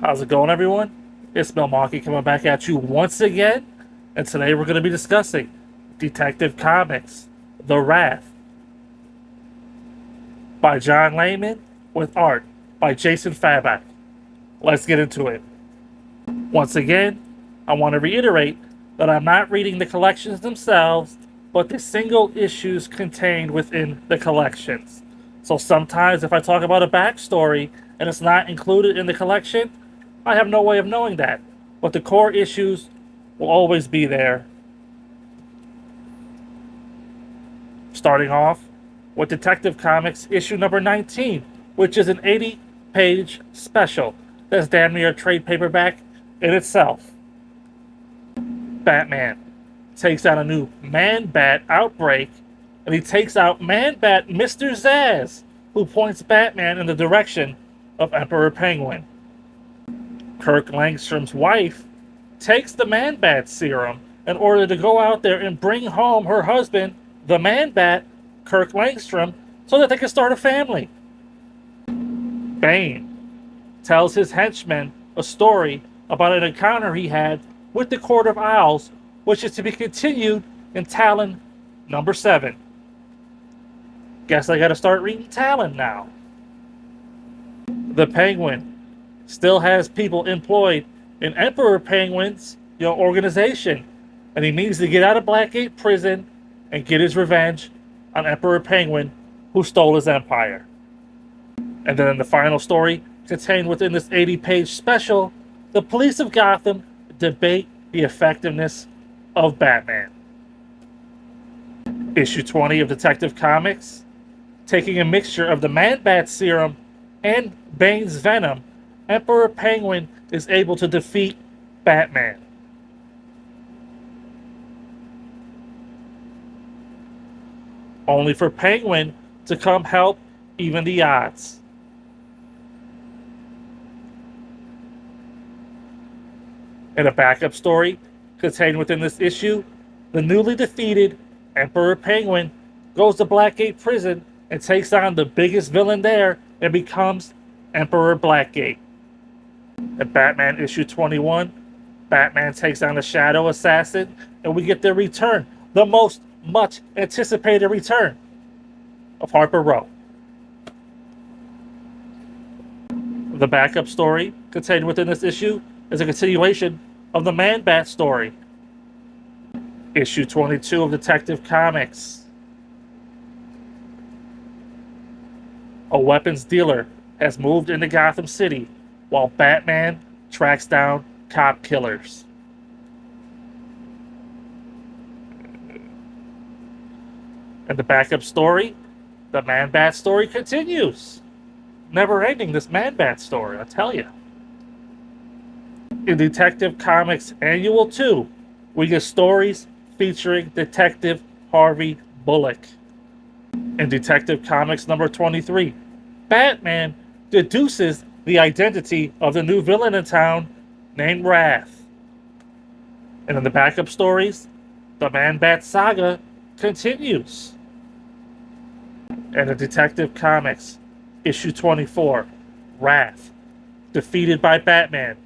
How's it going, everyone? It's Milwaukee coming back at you once again, and today we're going to be discussing Detective Comics: The Wrath by John Layman with art by Jason Fabok. Let's get into it. Once again, I want to reiterate that I'm not reading the collections themselves, but the single issues contained within the collections. So sometimes if I talk about a backstory and it's not included in the collection, I have no way of knowing that. But the core issues will always be there. Starting off with Detective Comics issue number 19, which is an 80-page special. That's damn near a trade paperback in itself. Batman takes out a new Man-Bat outbreak, and he takes out Man-Bat Mr. Zsasz, who points Batman in the direction of Emperor Penguin. Kirk Langstrom's wife takes the Man-Bat serum in order to go out there and bring home her husband, the Man-Bat, Kirk Langstrom, so that they can start a family. Bane tells his henchmen a story about an encounter he had with the Court of Owls, which is to be continued in Talon number 7. Guess I gotta start reading Talon now. The Penguin still has people employed in Emperor Penguin's organization, and he needs to get out of Blackgate prison and get his revenge on Emperor Penguin, who stole his empire. And then in the final story, contained within this 80-page special, the police of Gotham debate the effectiveness of Batman. Issue 20 of Detective Comics, taking a mixture of the Man-Bat serum and Bane's venom, Emperor Penguin is able to defeat Batman. Only for Penguin to come help even the odds. In a backup story contained within this issue, the newly defeated Emperor Penguin goes to Blackgate prison and takes on the biggest villain there and becomes Emperor Blackgate. In Batman issue 21, Batman takes on the Shadow Assassin, and we get the return, the most much anticipated return of Harper Row. The backup story contained within this issue is a continuation of the Man-Bat story. Issue 22 of Detective Comics. A weapons dealer has moved into Gotham City while Batman tracks down cop killers. And the backup story, the Man-Bat story continues. Never ending, this Man-Bat story, I tell you. In Detective Comics Annual 2, we get stories featuring Detective Harvey Bullock. In Detective Comics number 23, Batman deduces the identity of the new villain in town named Wrath. And in the backup stories, the Man-Bat saga continues. And in Detective Comics, issue 24, Wrath, defeated by Batman,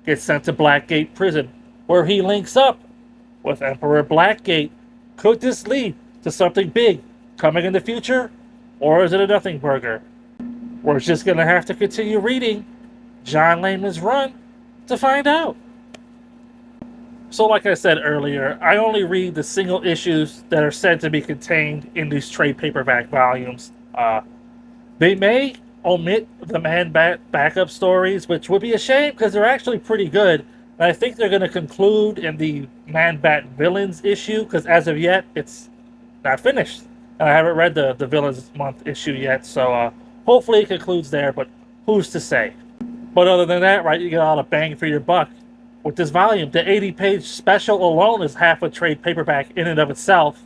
gets sent to Blackgate prison, where he links up with Emperor Blackgate. Could this lead to something big coming in the future, or is it a nothing burger? We're just going to have to continue reading John Layman's run to find out. So like I said earlier, I only read the single issues that are said to be contained in these trade paperback volumes. They may omit the Man-Bat backup stories, which would be a shame because they're actually pretty good. And I think they're going to conclude in the Man-Bat Villains issue, because as of yet, it's not finished. And I haven't read the Villains Month issue yet, so hopefully it concludes there, but who's to say? But other than that, right, you get a lot of bang for your buck with this volume. The 80-page special alone is half a trade paperback in and of itself.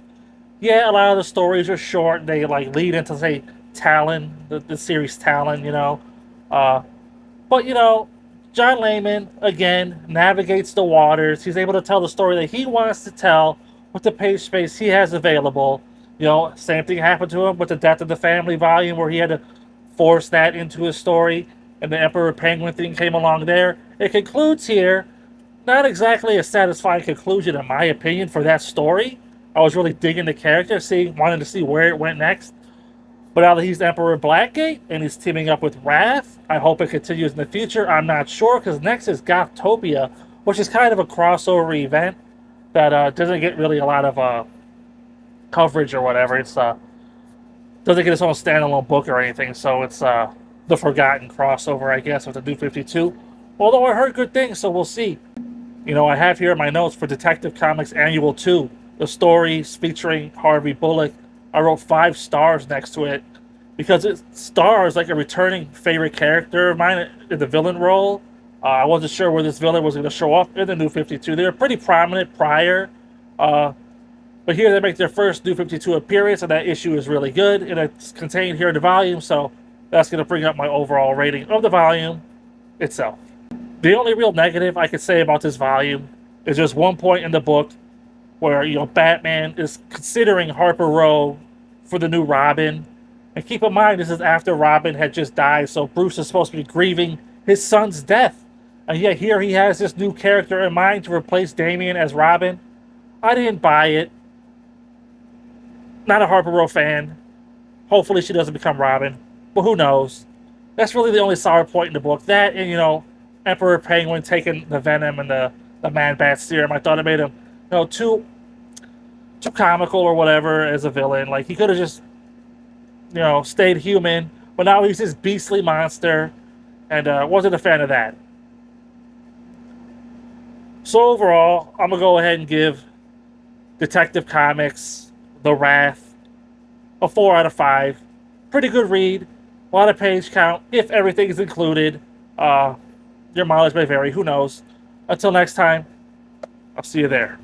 Yeah, a lot of the stories are short. They lead into, say, Talon, the series Talon, But, John Layman, again, navigates the waters. He's able to tell the story that he wants to tell with the page space he has available. Same thing happened to him with the Death of the Family volume, where he had to force that into his story. and the Emperor Penguin thing came along there. It concludes here. Not exactly a satisfying conclusion, in my opinion, for that story. I was really digging the character, wanting to see where it went next. But now that he's Emperor Blackgate and he's teaming up with Wrath, I hope it continues in the future. I'm not sure, because next is Gothtopia, which is kind of a crossover event that doesn't get really a lot of coverage or whatever. It's doesn't get its own standalone book or anything, so it's the forgotten crossover, I guess, with the New 52. Although I heard good things, so we'll see. You know, I have here my notes for Detective Comics Annual 2. The stories featuring Harvey Bullock. I wrote 5 stars next to it because it stars like a returning favorite character of mine in the villain role. I wasn't sure where this villain was going to show up in the New 52. They were pretty prominent prior. But here they make their first New 52 appearance, and that issue is really good. And it's contained here in the volume, so that's going to bring up my overall rating of the volume itself. The only real negative I could say about this volume is just one point in the book where, you know, Batman is considering Harper Row for the new Robin. And keep in mind, this is after Robin had just died, so Bruce is supposed to be grieving his son's death. And yet here he has this new character in mind to replace Damian as Robin. I didn't buy it. Not a Harper Row fan. Hopefully she doesn't become Robin. But who knows? That's really the only sour point in the book. That and, you know, Emperor Penguin taking the venom and the Man-Bat serum. I thought it made him, you know, too comical or whatever as a villain. Like, he could have just, you know, stayed human. But now he's this beastly monster. And wasn't a fan of that. So overall, I'm going to go ahead and give Detective Comics The Wrath a 4 out of 5. Pretty good read. A lot of page count, if everything is included. Your mileage may vary, who knows. Until next time, I'll see you there.